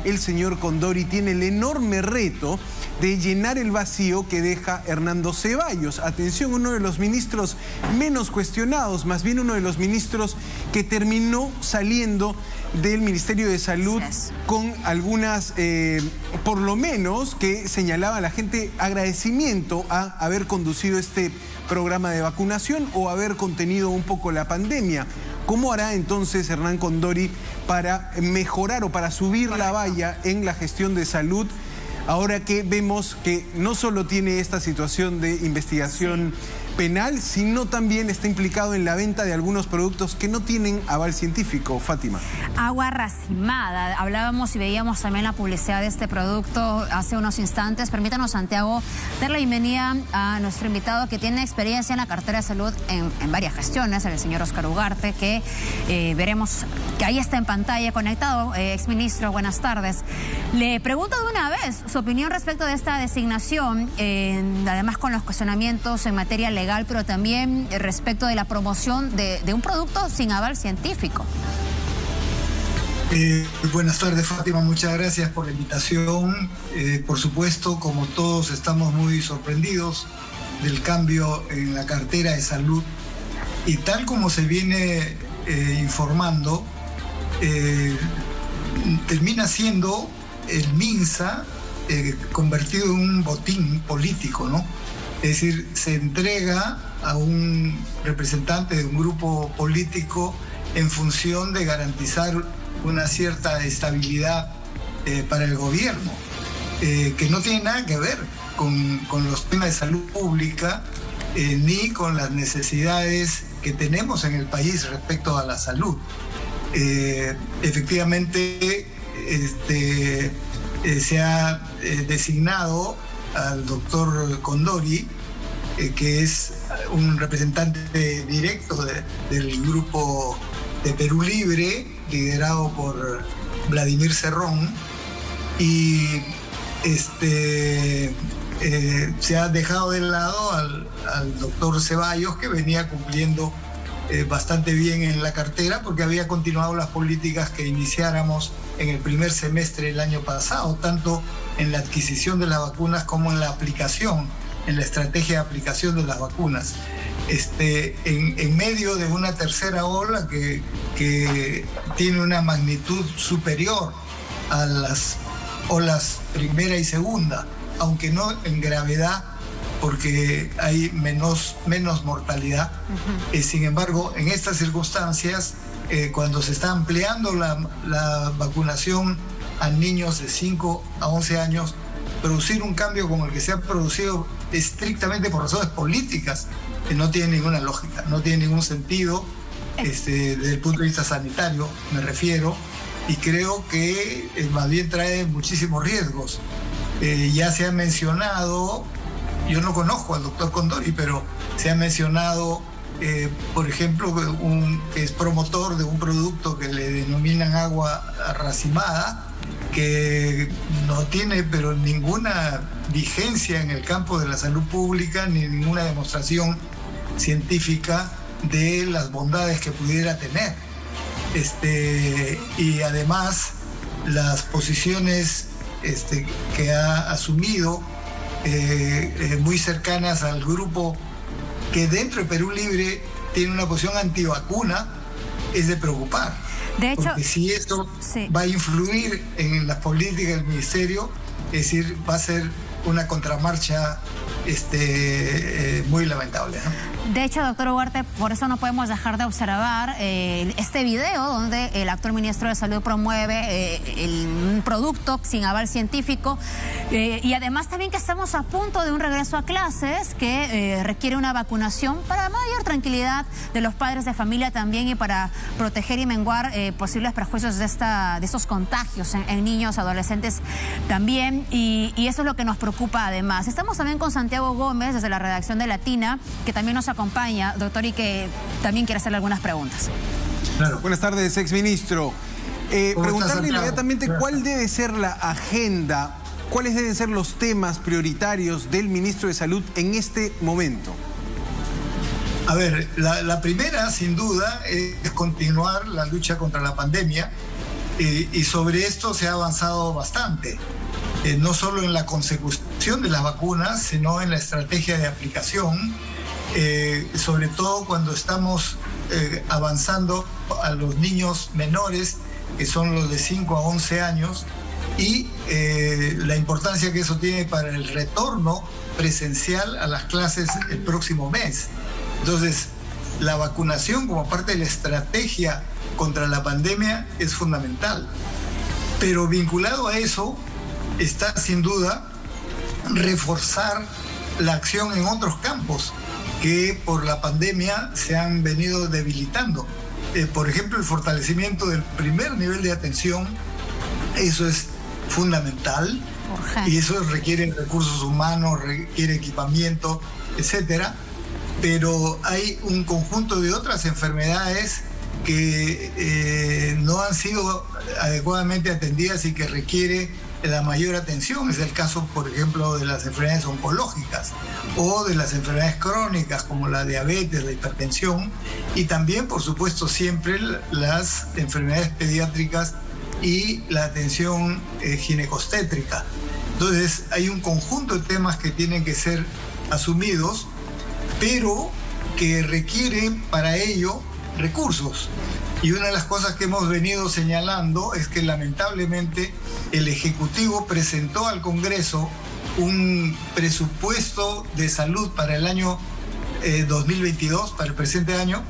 el señor Condori tiene el enorme reto de llenar el vacío que deja Hernando Ceballos. Atención, uno de los ministros menos cuestionados, más bien uno de los ministros que terminó saliendo del Ministerio de Salud con algunas, por lo menos, que señalaba a la gente agradecimiento a haber conducido este programa de vacunación o haber contenido un poco la pandemia. ¿Cómo hará entonces Hernán Condori para mejorar o para subir la valla en la gestión de salud, ahora que vemos que no solo tiene esta situación de investigación penal, sino también está implicado en la venta de algunos productos que no tienen aval científico? Fátima. Agua racimada. Hablábamos y veíamos también la publicidad de este producto hace unos instantes. Permítanos, Santiago, dar la bienvenida a nuestro invitado que tiene experiencia en la cartera de salud en varias gestiones, el señor Óscar Ugarte, que veremos que ahí está en pantalla conectado. Exministro, buenas tardes. Le pregunto de una vez su opinión respecto de esta designación, además con los cuestionamientos en materia legal, pero también respecto de la promoción de un producto sin aval científico. Buenas tardes, Fátima, muchas gracias por la invitación. Por supuesto, como todos, estamos muy sorprendidos del cambio en la cartera de salud, y tal como se viene informando, termina siendo el MINSA convertido en un botín político, ¿no? Es decir, se entrega a un representante de un grupo político en función de garantizar una cierta estabilidad para el gobierno, que no tiene nada que ver con los temas de salud pública ni con las necesidades que tenemos en el país respecto a la salud. Efectivamente, se ha designado al doctor Condori, que es un representante directo del grupo de Perú Libre, liderado por Vladimir Cerrón, y se ha dejado de lado al doctor Ceballos, que venía cumpliendo bastante bien en la cartera, porque había continuado las políticas que iniciáramos en el primer semestre del año pasado, tanto en la adquisición de las vacunas como en la aplicación, en la estrategia de aplicación de las vacunas. En medio de una tercera ola que tiene una magnitud superior a las olas primera y segunda, aunque no en gravedad, porque hay menos mortalidad. Sin embargo, en estas circunstancias, cuando se está ampliando la vacunación a niños de 5 a 11 años, producir un cambio como el que se ha producido estrictamente por razones políticas, que no tiene ninguna lógica, no tiene ningún sentido desde el punto de vista sanitario, me refiero, y creo que más bien trae muchísimos riesgos. Ya se ha mencionado, yo no conozco al doctor Condori, pero se ha mencionado, por ejemplo, que es promotor de un producto que le denominan agua racimada, que no tiene pero ninguna vigencia en el campo de la salud pública, ni ninguna demostración científica de las bondades que pudiera tener. Y además las posiciones que ha asumido, muy cercanas al grupo que dentro de Perú Libre tiene una posición antivacuna, es de preocupar. De hecho, porque si esto va a influir en las políticas del ministerio, es decir, va a ser una contramarcha muy lamentable, ¿no? De hecho, doctor Ugarte, por eso no podemos dejar de observar este video donde el actual ministro de Salud promueve un producto sin aval científico, y además también que estamos a punto de un regreso a clases que requiere una vacunación para mayor tranquilidad de los padres de familia también, y para proteger y menguar posibles prejuicios de estos contagios en niños, adolescentes también, y eso es lo que nos preocupa además. Estamos también con Santiago Gómez desde la redacción de Latina, que también nos acompaña, doctor, y que también quiere hacerle algunas preguntas. Claro. Buenas tardes, exministro. Preguntarle inmediatamente cuál debe ser la agenda, cuáles deben ser los temas prioritarios del ministro de Salud en este momento. A ver, la primera, sin duda, es continuar la lucha contra la pandemia. Y sobre esto se ha avanzado bastante, no solo en la consecución de las vacunas, sino en la estrategia de aplicación, sobre todo cuando estamos avanzando a los niños menores, que son los de 5 a 11 años, y la importancia que eso tiene para el retorno presencial a las clases el próximo mes. Entonces, la vacunación como parte de la estrategia contra la pandemia es fundamental. Pero vinculado a eso está sin duda reforzar la acción en otros campos que por la pandemia se han venido debilitando. Por ejemplo, el fortalecimiento del primer nivel de atención, eso es fundamental. Y eso requiere recursos humanos, requiere equipamiento, etcétera. Pero hay un conjunto de otras enfermedades que no han sido adecuadamente atendidas y que requiere la mayor atención. Es el caso, por ejemplo, de las enfermedades oncológicas o de las enfermedades crónicas como la diabetes, la hipertensión, y también, por supuesto, siempre las enfermedades pediátricas y la atención ginecostétrica. Entonces, hay un conjunto de temas que tienen que ser asumidos, pero que requiere para ello recursos. Y una de las cosas que hemos venido señalando es que lamentablemente el Ejecutivo presentó al Congreso un presupuesto de salud para el año 2022, para el presente año,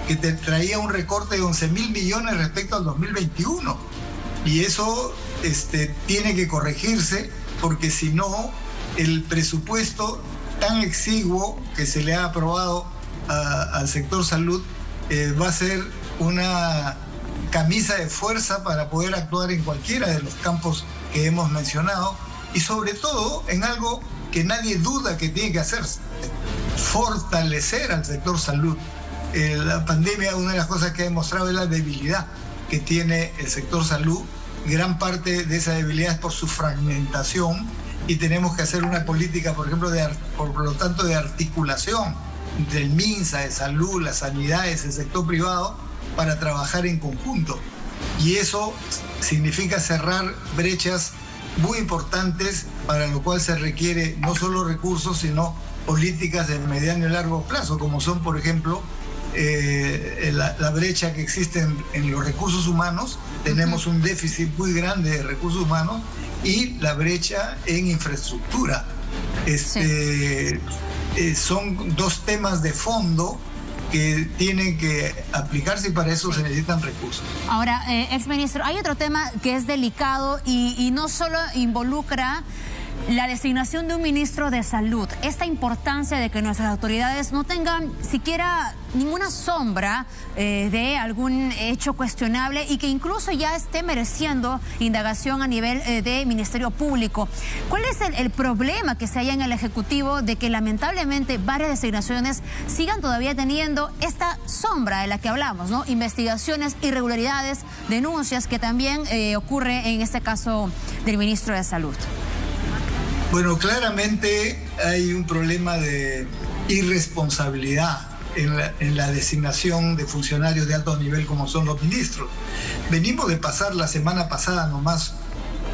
que traía un recorte de 11.000 millones respecto al 2021. Y eso tiene que corregirse, porque si no, el presupuesto tan exiguo que se le ha aprobado al sector salud va a ser una camisa de fuerza para poder actuar en cualquiera de los campos que hemos mencionado, y sobre todo en algo que nadie duda que tiene que hacerse: fortalecer al sector salud. La pandemia, una de las cosas que ha demostrado es la debilidad que tiene el sector salud. Gran parte de esa debilidad es por su fragmentación, y tenemos que hacer una política, por ejemplo, por lo tanto, de articulación entre el MINSA, de salud, las sanidades, el sector privado, para trabajar en conjunto. Y eso significa cerrar brechas muy importantes, para lo cual se requiere no solo recursos, sino políticas de mediano y largo plazo, como son, por ejemplo, la brecha que existe en los recursos humanos. Tenemos un déficit muy grande de recursos humanos, y la brecha en infraestructura. Son dos temas de fondo que tienen que aplicarse, y para eso se necesitan recursos. Ahora, exministro, hay otro tema que es delicado y no solo involucra la designación de un ministro de salud. Esta importancia de que nuestras autoridades no tengan siquiera ninguna sombra de algún hecho cuestionable, y que incluso ya esté mereciendo indagación a nivel de Ministerio Público. ¿Cuál es el problema que se haya en el Ejecutivo de que lamentablemente varias designaciones sigan todavía teniendo esta sombra de la que hablamos, ¿no? Investigaciones, irregularidades, denuncias, que también ocurre en este caso del ministro de Salud? Bueno, claramente hay un problema de irresponsabilidad en la designación de funcionarios de alto nivel como son los ministros. Venimos de pasar la semana pasada nomás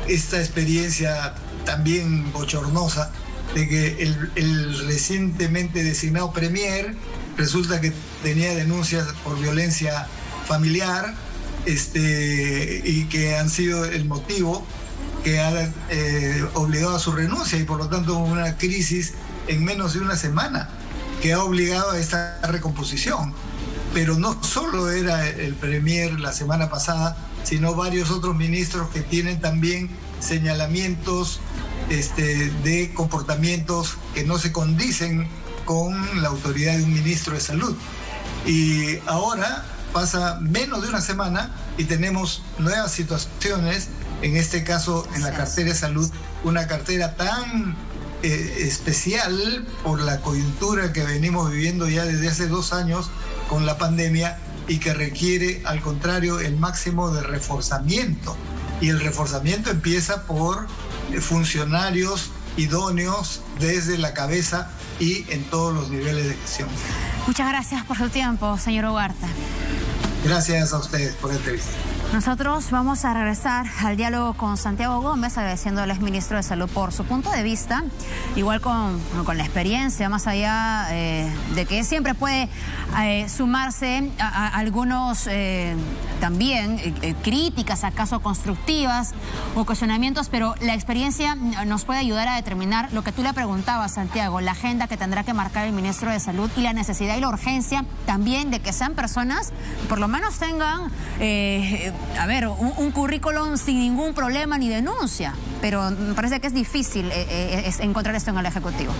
esta experiencia también bochornosa de que el recientemente designado premier resulta que tenía denuncias por violencia familiar, y que han sido el motivo que ha obligado a su renuncia, y por lo tanto una crisis en menos de una semana que ha obligado a esta recomposición. Pero no solo era el premier la semana pasada, sino varios otros ministros que tienen también señalamientos de comportamientos que no se condicen con la autoridad de un ministro de salud. Y ahora pasa menos de una semana y tenemos nuevas situaciones, en este caso en la cartera de salud, una cartera tan especial por la coyuntura que venimos viviendo ya desde hace 2 años con la pandemia, y que requiere, al contrario, el máximo de reforzamiento. Y el reforzamiento empieza por funcionarios idóneos desde la cabeza y en todos los niveles de gestión. Muchas gracias por su tiempo, señor Ugarte. Gracias a ustedes por la entrevista. Nosotros vamos a regresar al diálogo con Santiago Gómez, agradeciendo al exministro de Salud por su punto de vista, igual con la experiencia, más allá de que siempre puede sumarse a algunos también críticas, acaso constructivas o cuestionamientos, pero la experiencia nos puede ayudar a determinar lo que tú le preguntabas, Santiago, la agenda que tendrá que marcar el ministro de Salud y la necesidad y la urgencia también de que sean personas, por lo menos tengan un currículum sin ningún problema ni denuncia, pero me parece que es difícil encontrar esto en el Ejecutivo.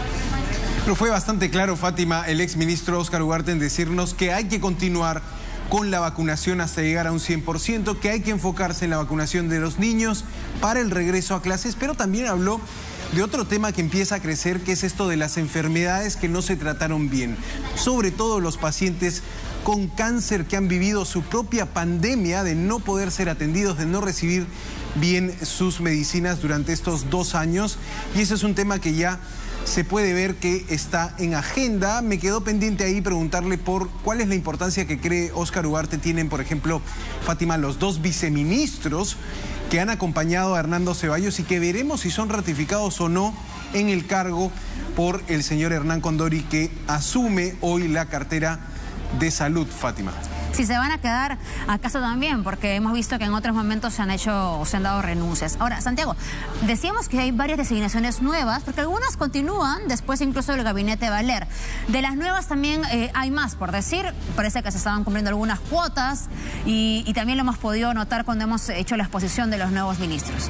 Pero fue bastante claro, Fátima, el exministro Óscar Ugarte en decirnos que hay que continuar con la vacunación hasta llegar a un 100%, que hay que enfocarse en la vacunación de los niños para el regreso a clases, pero también habló de otro tema que empieza a crecer, que es esto de las enfermedades que no se trataron bien, sobre todo los pacientes con cáncer que han vivido su propia pandemia de no poder ser atendidos, de no recibir bien sus medicinas durante estos 2 años, y ese es un tema que ya se puede ver que está en agenda. Me quedó pendiente ahí preguntarle por cuál es la importancia que cree Óscar Ugarte tienen, por ejemplo, Fátima, los 2 viceministros que han acompañado a Hernando Ceballos y que veremos si son ratificados o no en el cargo por el señor Hernán Condori, que asume hoy la cartera de Salud, Fátima. Si se van a quedar, acaso también, porque hemos visto que en otros momentos se han dado renuncias. Ahora, Santiago, decíamos que hay varias designaciones nuevas, porque algunas continúan después incluso del gabinete Valer. De las nuevas también hay más, por decir, parece que se estaban cumpliendo algunas cuotas y también lo hemos podido notar cuando hemos hecho la exposición de los nuevos ministros.